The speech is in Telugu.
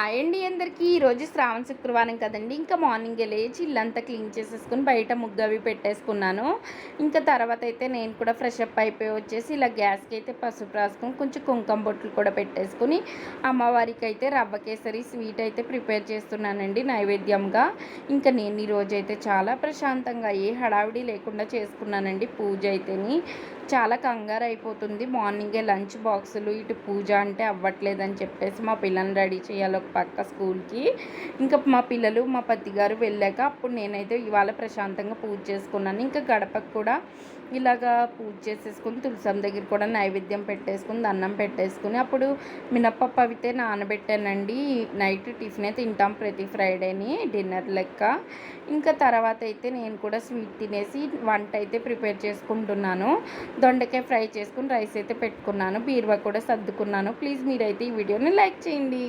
హాయ్ అండి అందరికీ. ఈరోజు శ్రావణ శుక్రవారం కదండి. ఇంకా మార్నింగే లేచి ఇల్లంతా క్లీన్ చేసేసుకొని బయట ముగ్గు అవి పెట్టేసుకున్నాను. ఇంకా తర్వాత అయితే నేను కూడా ఫ్రెష్ అప్ అయిపోయి వచ్చేసి ఇలా గ్యాస్కి అయితే పసుపు రాసుకొని కొంచెం కుంకుమ బొట్లు కూడా పెట్టేసుకుని అమ్మవారికి అయితే రవ్వ కేసరి స్వీట్ అయితే ప్రిపేర్ చేస్తున్నానండి నైవేద్యంగా. ఇంకా నేను ఈరోజు అయితే చాలా ప్రశాంతంగా ఏ హడావిడి లేకుండా చేసుకున్నానండి పూజ అయితేని. చాలా కంగారు అయిపోతుంది. మార్నింగే లంచ్ బాక్సులు ఇటు పూజ అంటే అవ్వట్లేదని చెప్పేసి మా పిల్లల్ని రెడీ చేయాలి ఒక పక్క స్కూల్కి. ఇంకా మా పిల్లలు మా పతిగారు వెళ్ళాక అప్పుడు నేనైతే ఇవాళ ప్రశాంతంగా పూజ చేసుకున్నాను. ఇంకా గడపకు కూడా ఇలాగా పూజ చేసేసుకుని తులసం దగ్గర కూడా నైవేద్యం పెట్టేసుకుని దండం పెట్టేసుకుని అప్పుడు మినప్పప్పు అయితే నానబెట్టానండి. నైట్ టిఫినే తింటాం ప్రతి ఫ్రైడేని డిన్నర్ లెక్క. ఇంకా తర్వాత అయితే నేను కూడా స్వీట్ తినేసి వంట అయితే ప్రిపేర్ చేసుకుంటున్నాను. దొండకాయ ఫ్రై చేసుకుని రైస్ అయితే పెట్టుకున్నాను. బీరువా కూడా సర్దుకున్నాను. ప్లీజ్ మీరైతే ఈ వీడియోని లైక్ చేయండి.